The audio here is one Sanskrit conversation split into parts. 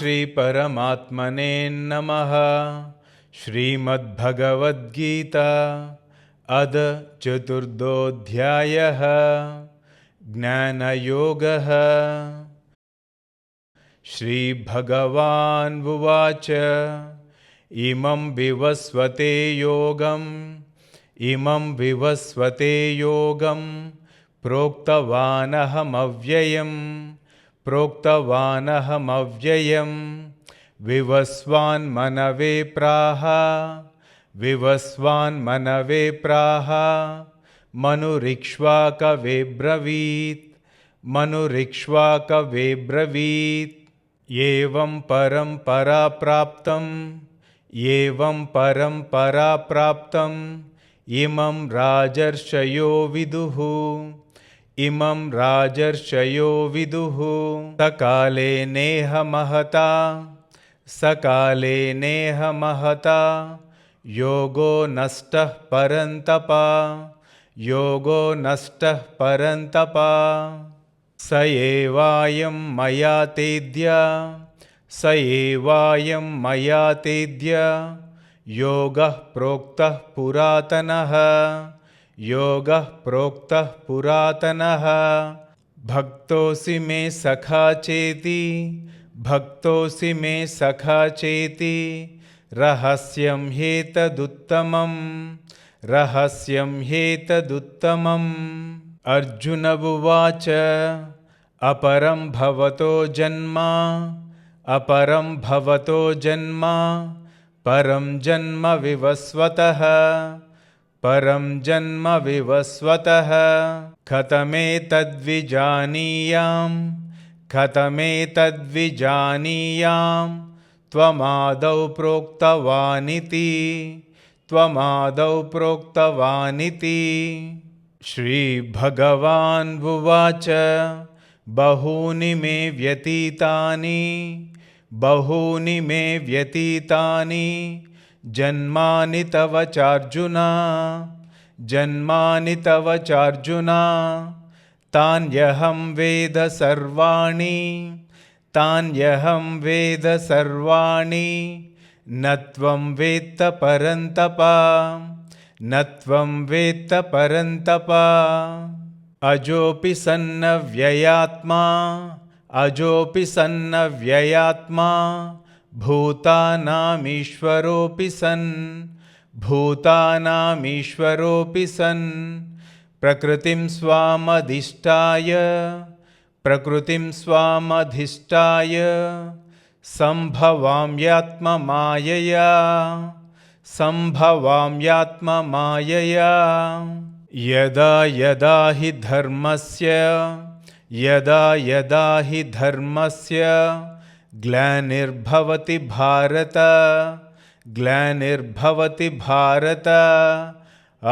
श्रीपरमात्मने नमः। श्रीमद्भगवद्गीता अद चतुर्थोऽध्यायः। ज्ञानयोगः। श्रीभगवानुवाच इमं विवस्वते योगं प्रोक्तवानहमव्ययम् विवस्वान्मनवे प्राह मनुरिक्ष्वाकवे ब्रवीत् एवं परम्परा प्राप्तम् इमं राजर्षयो विदुः सकाले नेह महता योगो नष्टः परन्तप स एवायं मया तेद्य योगः प्रोक्तः पुरातनः भक्तोऽसि मे सखा चेति रहस्यं ह्येतदुत्तमम्। अर्जुन उवाच अपरं भवतो जन्म परं जन्म विवस्वतः कथमेतद्विजानीयां त्वमादौ प्रोक्तवानिति। श्रीभगवानुवाच बहूनि मे व्यतीतानि जन्मानि तव चार्जुन तान्यहं वेद सर्वाणि न त्वं वेत्त परन्तप अजोऽपि सन्नव्ययात्मा भूतानामीश्वरोऽपि सन् प्रकृतिं स्वामधिष्ठाय सम्भवाम्यात्ममायया यदा यदा हि धर्मस्य ग्लानिर्भवति भारत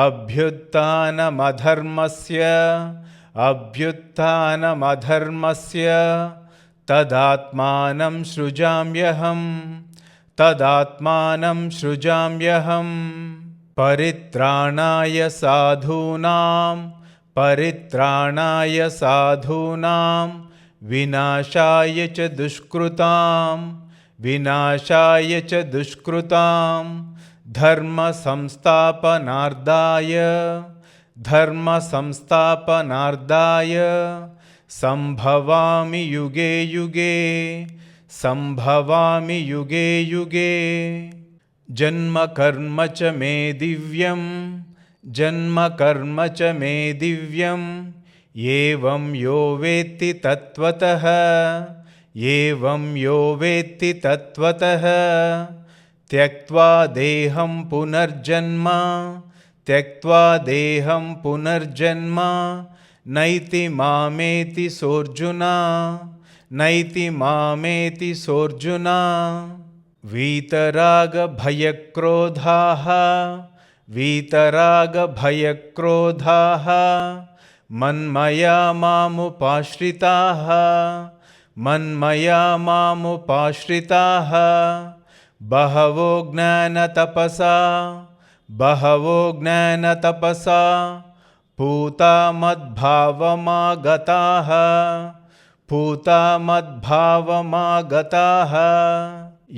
अभ्युत्थानमधर्मस्य तदात्मानं सृजाम्यहम्। परित्राणाय साधूनां विनाशाय च दुष्कृतां धर्म संस्थापनार्थाय संभवामि युगे युगे। जन्म कर्म च मे दिव्यम् एवं यो वेत्ति तत्त्वतः त्यक्त्वा देहं पुनर्जन्म नैति मामेति सोऽर्जुन। वीतरागभयक्रोधाः मन्मया मामुपाश्रिताः बहवो ज्ञानतपसा पूता मद्भावमागताः पूता मद्भावमागताः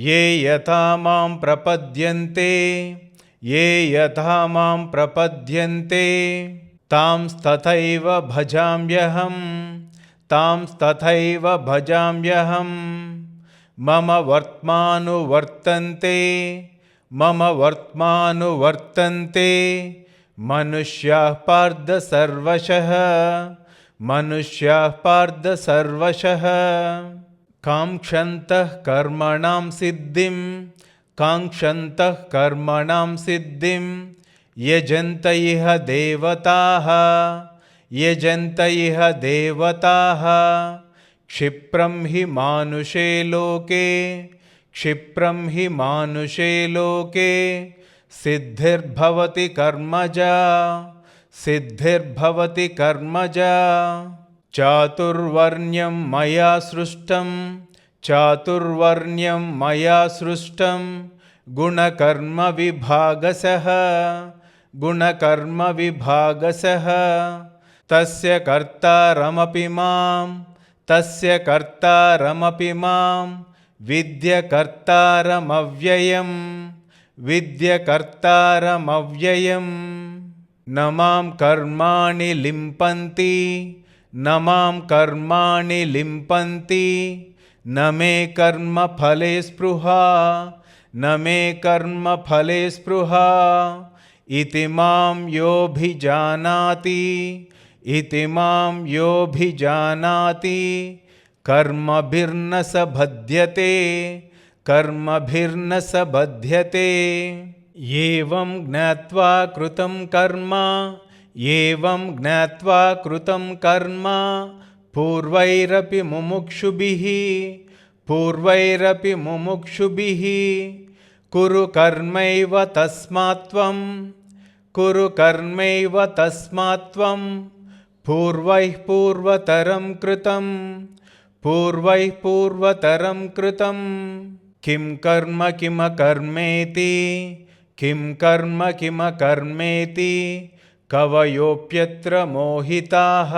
ये यथा मां प्रपद्यन्ते तांस्तथैव भजाम्यहम् मम वर्त्मानुवर्तन्ते मनुष्याः पार्थ सर्वशः काङ्क्षन्तः कर्मणां सिद्धिं यजन्त इह देवताः क्षिप्रं हि मानुषे लोके सिद्धिर्भवति कर्मजा चातुर्वर्ण्यं मया सृष्टं गुणकर्मविभागसः तस्य कर्तारमपि मां विद्यकर्तारमव्ययम् न मां कर्माणि लिम्पन्ति न मे कर्मफले स्पृहा इति मां योऽभिजानाति कर्मभिर्न स बध्यते एवं ज्ञात्वा कृतं कर्म पूर्वैरपि मुमुक्षुभिः कुरु कर्मैव तस्मात् त्वं पूर्वैः पूर्वतरं कृतं किं कर्म किमकर्मेति कवयोऽप्यत्र मोहिताः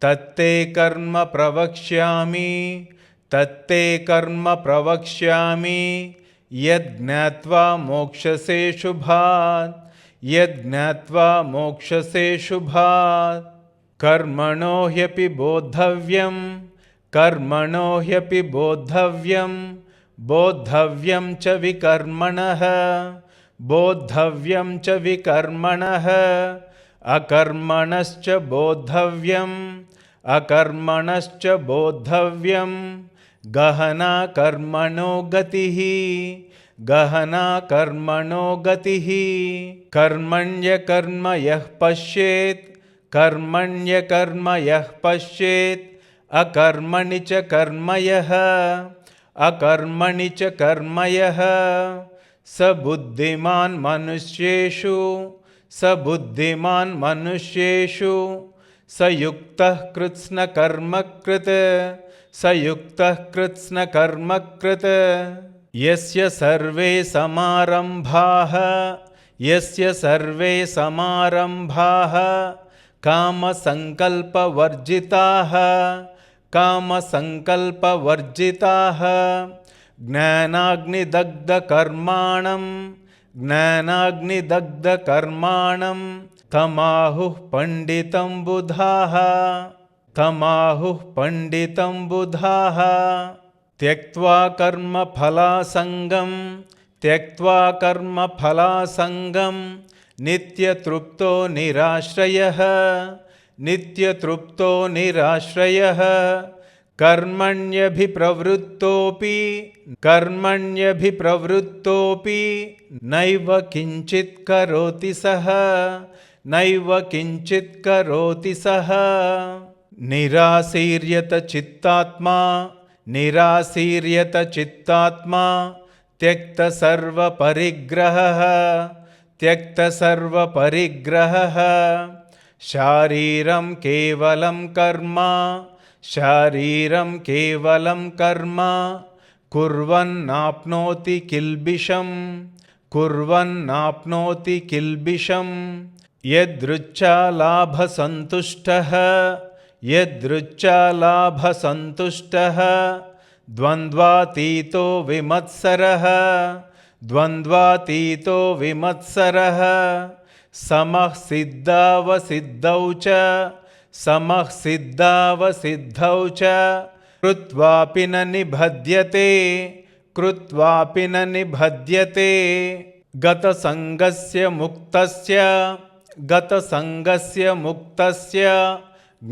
तत्ते कर्म प्रवक्ष्यामि यज्ञात्वा मोक्षसे शुभात् कर्मणो ह्यपि बोद्धव्यं च विकर्मणः अकर्मणश्च बोद्धव्यं गहना कर्मणो गतिः कर्मण्यकर्म यः पश्येत् अकर्मणि च कर्म यः स बुद्धिमान् मनुष्येषु स युक्तः कृत्स्नकर्मकृत् यस्य सर्वे समारम्भाः कामसङ्कल्पवर्जिताः ज्ञानाग्निदग्धकर्माणं तमाहुः पंडितं बुधाः त्यक्त्वा कर्मफलासङ्गं नित्यतृप्तो निराश्रयः कर्मण्यभिप्रवृत्तोऽपि नैव किञ्चित् करोति सः निराशीर्यत चित्तात्मा त्यक्तसर्वपरिग्रहः शारीरं केवलं कर्म कुर्वन्नाप्नोति किल्बिषम् यदृच्छालाभसन्तुष्टः यदृच्छालाभसन्तुष्टः द्वन्द्वातीतो विमत्सरः द्वन्द्वातीतो विमत्सरः समः सिद्धावसिद्धौ च समः सिद्धावसिद्धौ च कृत्वापि न निबध्यते कृत्वापि न निबध्यते गतसङ्गस्य मुक्तस्य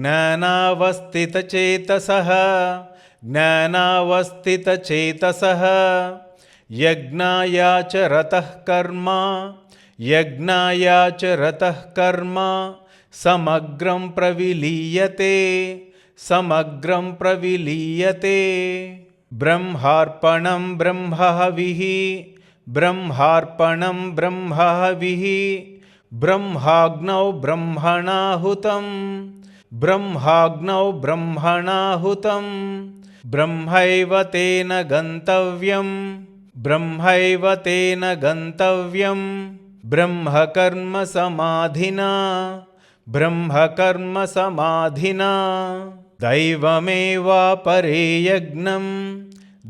ज्ञानावस्थितचेतसः ज्ञानावस्थितचेतसः यज्ञायाचरतः कर्म समग्रं प्रविलीयते ब्रह्मार्पणं ब्रह्महविः ब्रह्माग्नौ ब्रह्मणाहुतं ब्रह्मैव तेन गन्तव्यं ब्रह्मकर्म समाधिना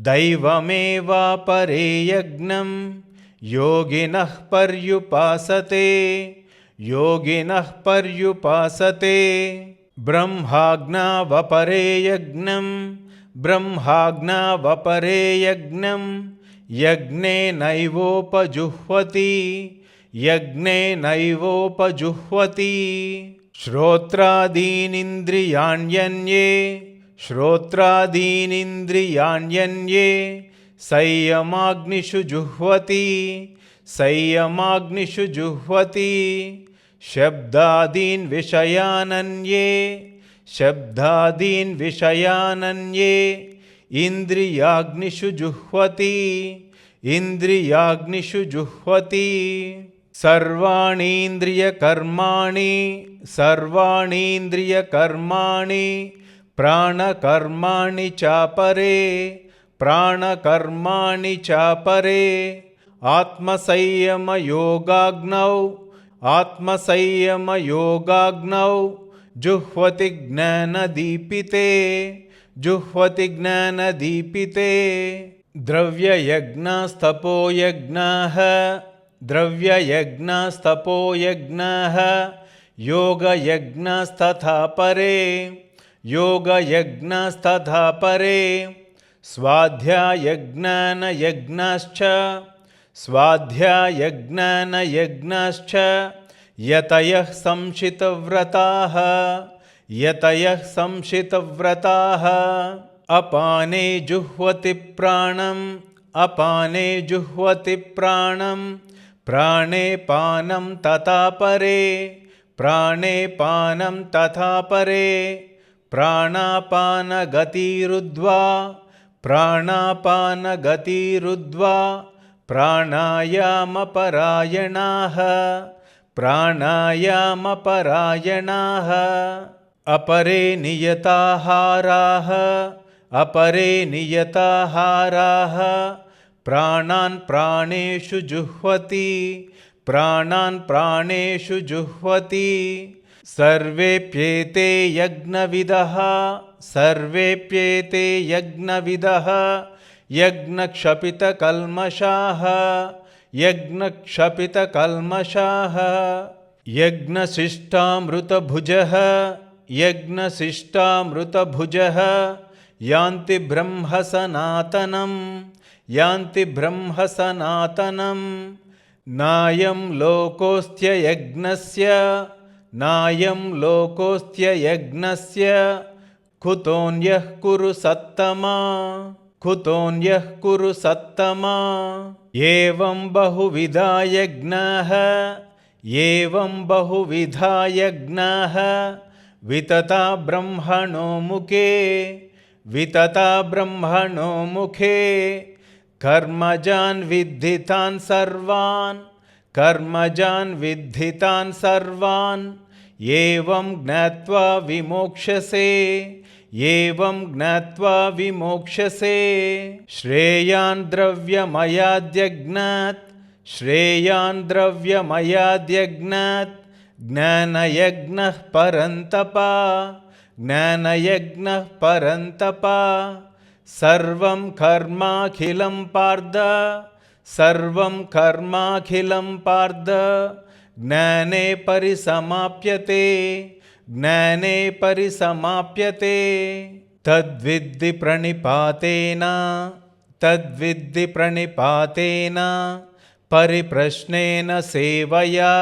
दैवमेवापरे यज्ञं योगिनः पर्युपासते ब्रह्माज्ञावपरे यज्ञं यज्ञेनैवोपजुह्वति श्रोत्रादीनिन्द्रियाण्यन्ये संयमाग्निषु जुह्वति शब्दादीन् विषयानन्ये इन्द्रियाग्निषु जुह्वति सर्वाणीन्द्रियकर्माणि प्राणकर्माणि चापरे आत्मसंयमयोगाग्नौ जुह्वति ज्ञानदीपिते द्रव्ययज्ञस्तपोयज्ञाः योगयज्ञस्तथा परे स्वाध्यायज्ञानयज्ञश्च यतयः संशितव्रताः अपाने जुह्वति प्राणं प्राणे पानं तथा परे प्राणापानगतिरुद्ध्वा प्राणायामपरायणाः अपरे नियताहाराः प्राणान् प्राणेषु जुह्वति सर्वेप्येते यज्ञविदः यज्ञक्षपितकल्मषाः यज्ञशिष्टामृतभुजः यान्ति ब्रह्म सनातनं नायं लोकोऽस्त्ययज्ञस्य कुतोऽन्यः कुरु सत्तमा एवं बहुविधा यज्ञाः वितता ब्रह्मणो मुखे कर्मजान् विद्धितान् सर्वान् एवं ज्ञात्वा विमोक्ष्यसे श्रेयान् द्रव्यमयाद्यज्ञात् జ్ఞానయజ్ఞః పరంతప జ్ఞానయజ్ఞః పరంతప సర్వం కర్మాఖిలం పార్థ సర్వం కర్మాఖిలం పార్థ జ్ఞానే పరిసమాప్యతే జ్ఞానే పరిసమాప్యతే తద్విద్ధి ప్రణిపాతేన తద్విద్ధి ప్రణిపాతేన పరిప్రశ్నేన సేవయా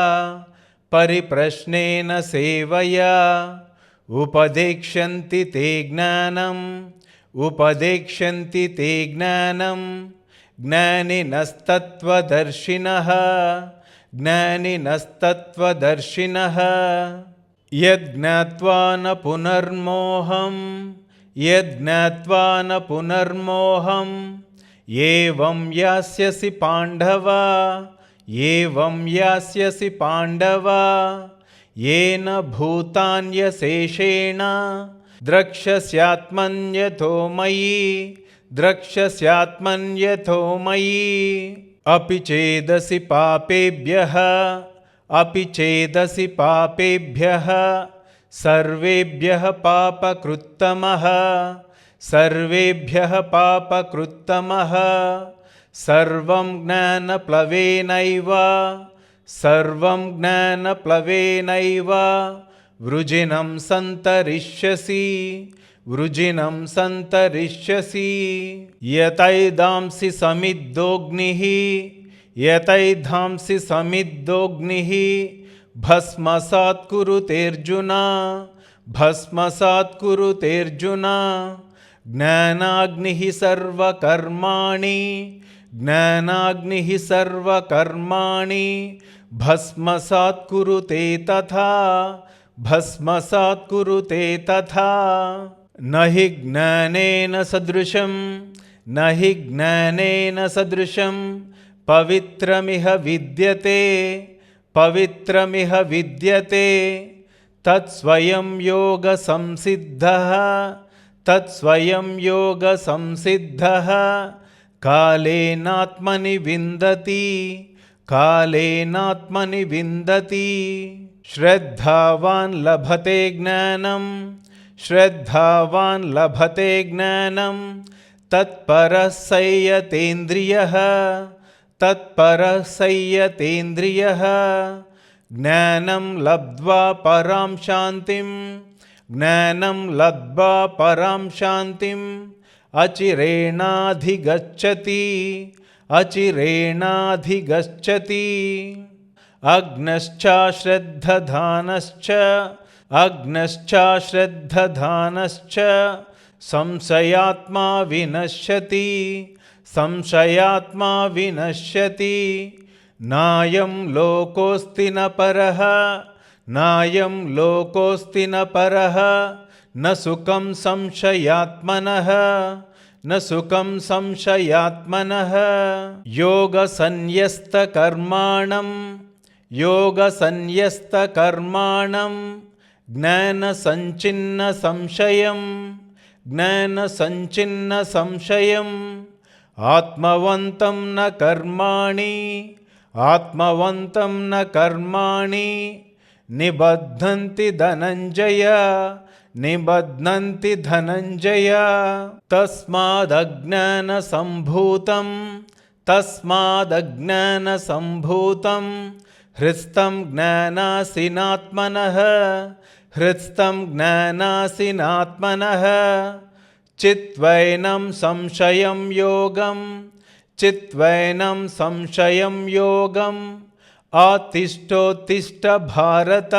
పరిప్రశ్నేన సేవయా ఉపదేక్ష్యంతి తే జ్ఞానం ఉపదేక్ష్యంతి తే జ్ఞానం జ్ఞానినస్తత్వదర్శినః జ్ఞానినస్తత్వదర్శినః యజ్ఞాత్వా న పునర్మోహం యజ్ఞాత్వా న పునర్మోహం ఏవం యాస్యసి పాండవ ఏవం యాస్యసి పాండవ ఏన భూతాన్యశేషేణ ద్రక్ష్యస్యాత్మన్యథో మయి ద్రక్ష్యస్యాత్మన్యథో మయి అపి చేదసి పాపేభ్యః అపి చేదసి పాపేభ్యః సర్వేభ్యః పాపకృత్తమః సర్వేభ్యః పాపకృత్తమః సర్వం జ్ఞానప్లవేనైవ సర్వం జ్ఞానప్లవేనైవ వృజినం సంతరిష్యసి వృజినం సంతరిష్యసి యతైధాంసి సమిద్దోగ్నిః యతైధాంసి సమిద్దోగ్నిః భస్మసాత్ కురుతేర్జున భస్మసాత్ కురుతేర్జున జ్ఞానాగ్నిః సర్వకర్మాణి జ్ఞానాగ్నిః సర్వకర్మాణి భస్మసాత్ కురుతే తథా భస్మసాత్ కురుతే తథా నహి జ్ఞానేన సదృశం నహి జ్ఞానేన సదృశం పవిత్రమిహ విద్యతే పవిత్రమిహ విద్యతే తత్స్వయం యోగ సంసిద్ధః తత్స్వయం యోగ సంసిద్ధః కాలేనాత్మని విందతి కాలేనాత్మని విందతి శ్రద్ధావాన్ లభతే జ్ఞానం శ్రద్ధావాన్ లభతే జ్ఞానం తత్పరః సంయతేంద్రియః తత్పరః సంయతేంద్రియః జ్ఞానం లబ్ధ్వా పరాం శాంతిం జ్ఞానం లబ్ధ్వా పరాం శాంతిం అచిరేణాధిగచ్చతి అచిరేణాధిగచ్చతి అగ్నశ్చాశ్రద్ధధానశ్చ అగ్నశ్చాశ్రద్ధధానశ్చ సంశయాత్మా వినశ్యతి సంశయాత్మా వినశ్యతి నాయం లోకోస్తి న పరః నాయం లోకోస్తి న పరః న సుఖం సంశయాత్మనః న సుఖం సంశయాత్మనః యోగసన్యస్తకర్మాణం యోగసన్యస్తకర్మాణం జ్ఞానసంచిన్న సంశయం జ్ఞానసంచిన్న సంశయం ఆత్మవంతం న కర్మాణి ఆత్మవంతం న కర్మాణి నిబధ్నంతి ధనంజయ నిబధ్నంతి ధనంజయ తస్మాదజ్ఞాన సంభూతం తస్మాదజ్ఞాన సంభూతం హృస్తం జ్ఞానాసినాత్మనః హృస్తం జ్ఞానాసినాత్మనః చిత్వైనం సంశయం యోగం చిత్వైనం సంశయం యోగం ఆతిష్టోత్తిష్ట భారత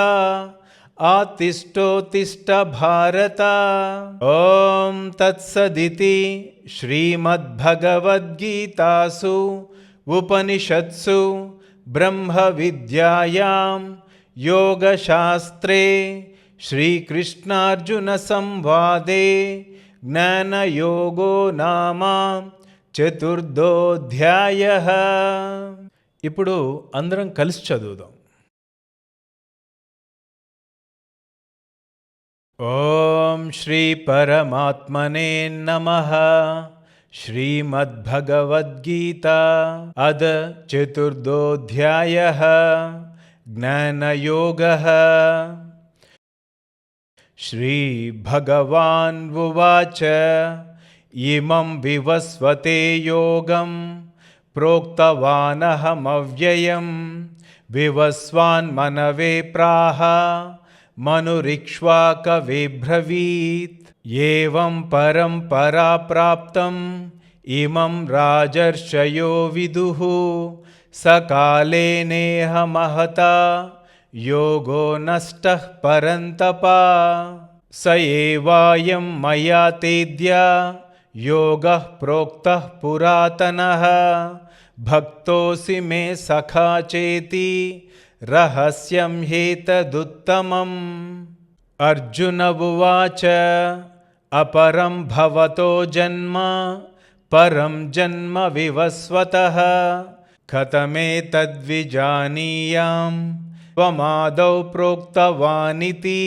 ఆతిష్టోత్తిష్ట భారత ఓం తత్సదితి శ్రీమద్భగవద్గీతాసు ఉపనిషత్సు బ్రహ్మ విద్యాయాం యోగశాస్త్రే శ్రీకృష్ణార్జున సంవాదే జ్ఞానయోగో నామ చతుర్థోధ్యాయః. ఇప్పుడు అందరం కలిసి చదువుదాం. ఓం శ్రీ పరమాత్మనే నమః. శ్రీమద్భగవద్గీత అద చతుర్థోధ్యాయః. ज्ञानयोगः। श्रीभगवानुवाच इमं विवस्वते योगं प्रोक्तवानहमव्ययं विवस्वान्मनवे प्राह मनुरिक्ष्वाकवे ब्रवीत्। एवं परम्परा प्राप्तम् इमं राजर्षयो विदुः सकाले नेह महता योगो नष्टः परन्तप। स एवायं मया तेद्य योगः प्रोक्तः पुरातनः भक्तोऽसि मे सखा चेति रहस्यं ह्येतदुत्तमम्। अर्जुन उवाच अपरं भवतो जन्म परं जन्म विवस्वतः कथमेतद्विजानीयाम् त्वमादौ प्रोक्तवानिति।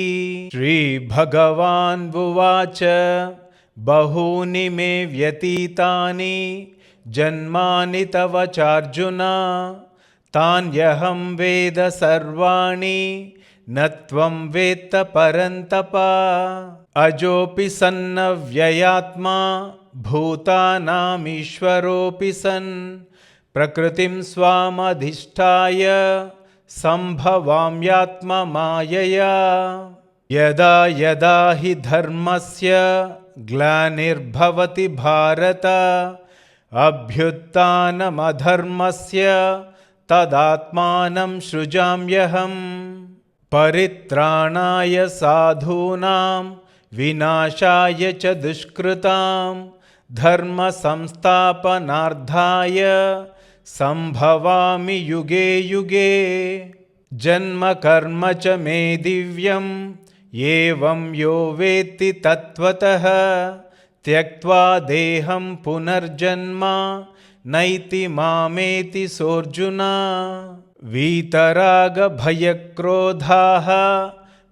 श्रीभगवानुवाच बहूनि मे व्यतीतानि जन्मानि तव चार्जुन तान्यहं वेद सर्वाणि न त्वं वेत्त परन्तप। अजोऽपि सन्नव्ययात्मा भूतानामीश्वरोऽपि सन् प्रकृतिं स्वामधिष्ठाय सम्भवाम्यात्ममायया। यदा यदा हि धर्मस्य ग्लानिर्भवति भारत अभ्युत्थानमधर्मस्य तदात्मानं सृजाम्यहम्। परित्राणाय साधूनां विनाशाय च दुष्कृतां धर्म संस्थापनार्थाय संभवामि युगे युगे। जन्म कर्म च मे दिव्यम् एवं यो वेत्ति तत्त्वतः त्यक्त्वा देहं पुनर्जन्म नैति मामेति सोऽर्जुन। वीतरागभयक्रोधाः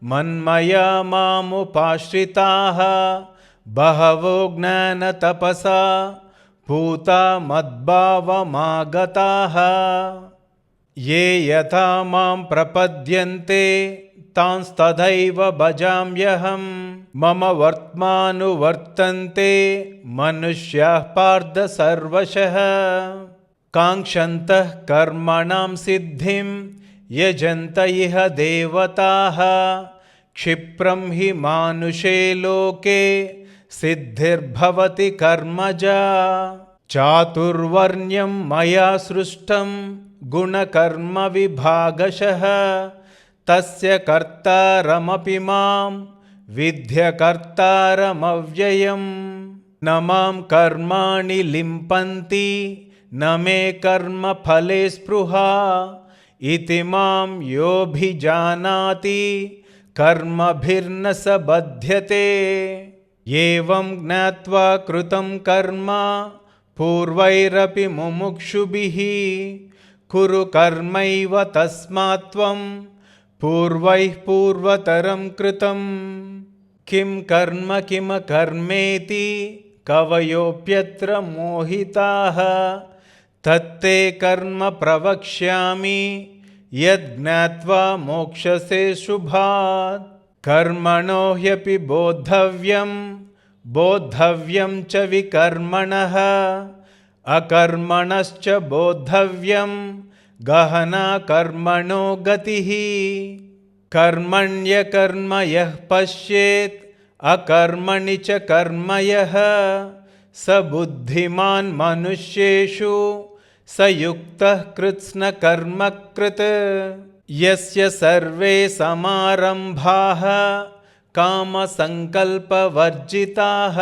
मन्मया मामुपाश्रिताः बहवो ज्ञानतपसा पूता मद्भावमागताः। ये यथा मां प्रपद्यन्ते तांस्तथैव भजाम्यहम्। मम वर्त्मानुवर्तन्ते मनुष्याः पार्थ सर्वशः। काङ्क्षन्तः कर्मणां सिद्धिं यजन्त इह देवताः क्षिप्रं हि मानुषे लोके सिद्धिर्भवति कर्मजा। चातुर्वर्ण्यं मया सृष्टं गुणकर्म विभागशः तस्य कर्तारमपि मां विद्यकर्तारमव्ययम्। न मां कर्माणि लिम्पन्ति न मे कर्मफले स्पृहा इति मां योऽभिजानाति कर्मभिर्न स बध्यते। एवं ज्ञात्वा कृतं कर्म पूर्वैरपि मुमुक्षुभिः कुरु कर्मैव तस्मात् त्वं पूर्वैः पूर्वतरं कृतं। किं कर्म किमकर्मेति कवयोऽप्यत्र मोहिताः तत्ते कर्म प्रवक्ष्यामि यज्ञात्वा मोक्षसे शुभात्। कर्मणो ह्यपि बोद्धव्यं च विकर्मणः अकर्मणश्च बोद्धव्यं गहना कर्मणो गतिः। कर्मण्यकर्म यः पश्येत् अकर्मणि च कर्म यः स बुद्धिमान् मनुष्येषु स युक्तः कृत्स्नकर्मकृत्। यस्य सर्वे समारम्भाः कामसङ्कल्पवर्जिताः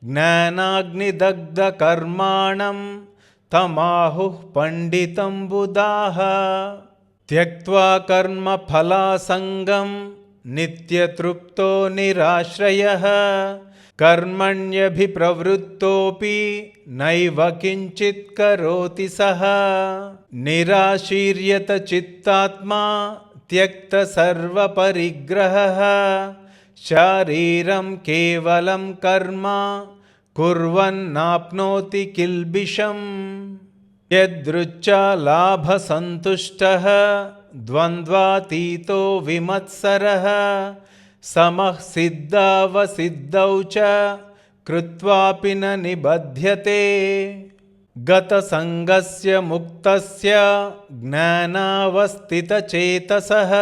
ज्ञानाग्निदग्धकर्माणं तमाहुः पण्डितं बुधाः। त्यक्त्वा कर्मफलासङ्गं नित्यतृप्तो निराश्रयः कर्मण्यभिप्रवृत्तोऽपि नैव किञ्चित् करोति सः। निराशीर्यत चित्तात्मा त्यक्तसर्वपरिग्रहः शारीरं केवलं कर्म कुर्वन्नाप्नोति किल्बिषम्। यदृच्छालाभसन्तुष्टः ద్వంద్వాతీతో విమత్సరః సమః సిద్ధావసిద్ధౌ చ కృత్వాపి న నిబధ్యతే గతసంగస్య ముక్తస్య జ్ఞానావస్థితచేతసః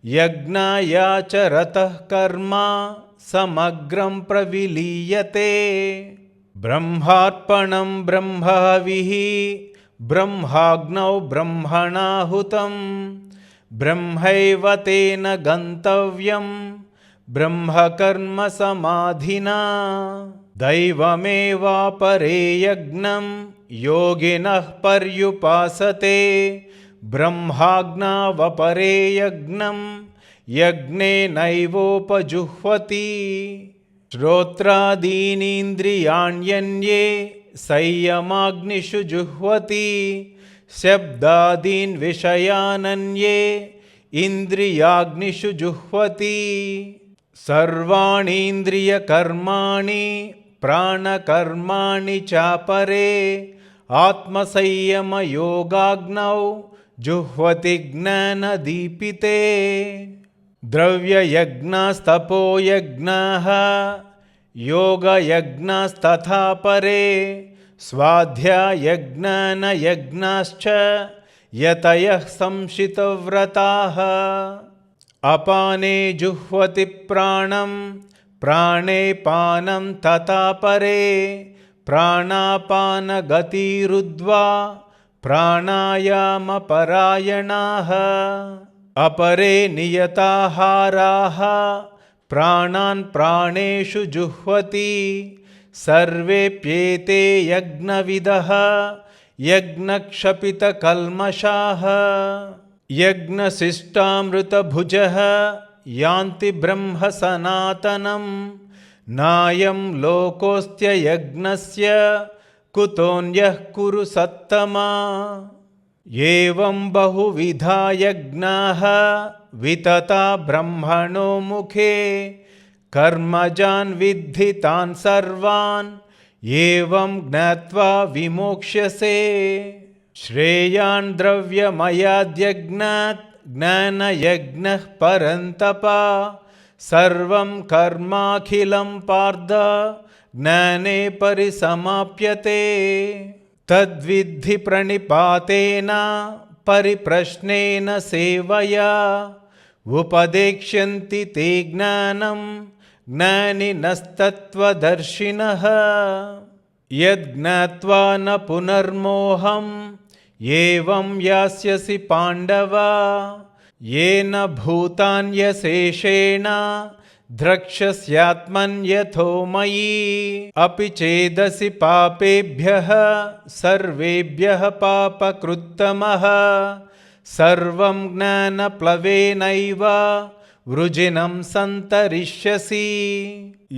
యజ్ఞాయాచరతః కర్మ సమగ్రం ప్రవిలీయతే బ్రహ్మార్పణం బ్రహ్మహవిః బ్రహ్మాగ్నౌ బ్రహ్మణాహుతం బ్రహ్మైవ తేన గంతవ్యం బ్రహ్మకర్మ సమాధినా దైవమేవాపరే యజ్ఞం యోగినః పర్యుపాసతే బ్రహ్మాజ్ఞావపరే యజ్ఞం యజ్ఞేనైవోపజుహ్వతి శ్రోత్రాదీనీంద్రియాణ్యన్యే సంయమాగ్నిషు జుహ్వతి శబ్దాదీన్ విషయానన్యే ఇంద్రియాగ్నిషు జుహ్వతి సర్వాణీంద్రియకర్మాణి ప్రాణకర్మాణి చాపరే ఆత్మసంయమయోగాగ్నౌ జుహ్వతి జ్ఞానదీపితే ద్రవ్యయజ్ఞాస్తపోయజ్ఞాః యోగయజ్ఞాస్తథా పరే స్వాధ్యాయజ్ఞానయజ్ఞాశ్చ యతయః సంశితవ్రతాః అపానే జుహ్వతి ప్రాణం ప్రాణే పానం తథా పరే ప్రాణాపానగతిరుద్ధ్వా ప్రాణాయామపరాయణాః అపరే నియతాహారాః ప్రాణాన్ ప్రాణేషు జుహ్వతి సర్వేప్యేతే యజ్ఞవిదః యజ్ఞక్షపితకల్మషాః యజ్ఞశిష్టామృతభుజः యాంతి బ్రహ్మ సనాతనం నాయం లోకోస్త్యయజ్ఞస్య కుతోన్యః కురు సత్తమా ఏవం బహువిధా యజ్ఞాః వితతా బ్రహ్మణో ముఖే కర్మజాన్ విద్ధి తాన్ సర్వాన్ ఏవం జ్ఞాత్వా విమోక్ష్యసే శ్రేయాన్ ద్రవ్యమయాద్యజ్ఞాత్ జ్ఞానయజ్ఞః పరంతప సర్వం కర్మాఖిలం పార్థ జ్ఞానే పరిసమాప్యతే తద్విద్ధి ప్రణిపాతేన పరిప్రశ్నేన సేవయా ఉపదేక్ష్యంతి తే జ్ఞానం జ్ఞానినస్తత్వదర్శినః యజ్ఞాత్వా న పునర్మోహం ఏవం యాస్యసి పాండవ येन भूतान्यशेषेण द्रक्ष्यस्यात्मन्यथो मयि अपि चेदसि पापेभ्यः सर्वेभ्यः पापकृत्तमः सर्वं ज्ञानप्लवेनैव वृजिनं सन्तरिष्यसि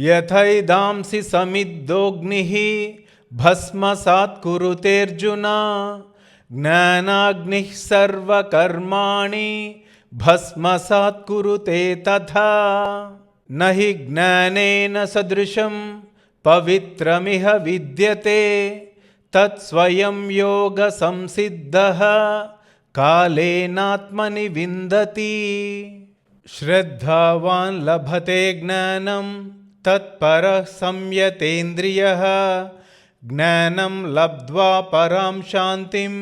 यथैदांसि समिद्धोऽग्निः भस्मसात् कुरुतेऽर्जुन ज्ञानाग्निः सर्वकर्माणि भस्मसात् कुरुते तथा न हि ज्ञानेन सदृशं पवित्रमिह विद्यते तत्स्वयं योगसंसिद्धः कालेनात्मनि विन्दति श्रद्धावान् लभते ज्ञानं तत्परः संयतेन्द्रियः ज्ञानं लब्ध्वा परां शान्तिम्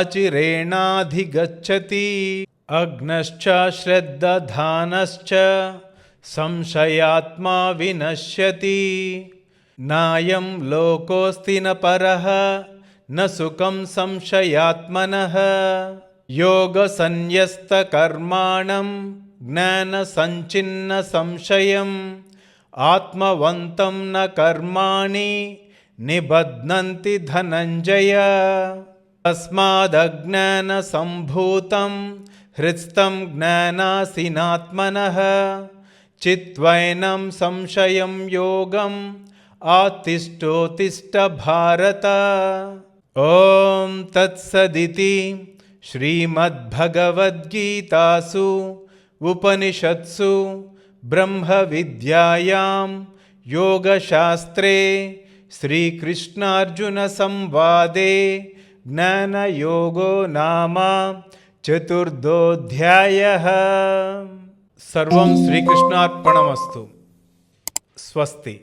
अचिरेणाधिगच्छति अग्नश्च श्रद्धानश्च संशयात्मा विनश्यति नायं लोकोऽस्ति न परः न सुखं संशयात्मनः योगसन्न्यस्तकर्माणं ज्ञानसञ्चिन्नसंशयम् आत्मवन्तं न कर्माणि निबध्नन्ति धनञ्जय तस्मादज्ञानसम्भूतं हृत्स्थं ज्ञानासीनात्मनः चित्वैनं संशयं योगम् आतिष्ठोत्तिष्ठ भारत। ॐ तत्सदिति श्रीमद्भगवद्गीतासु उपनिषत्सु ब्रह्मविद्यायां योगशास्त्रे श्रीकृष्णार्जुनसंवादे ज्ञानयोगो नाम చతుర్థోధ్యాయః. సర్వం శ్రీకృష్ణార్పణమస్తు. స్వస్తి.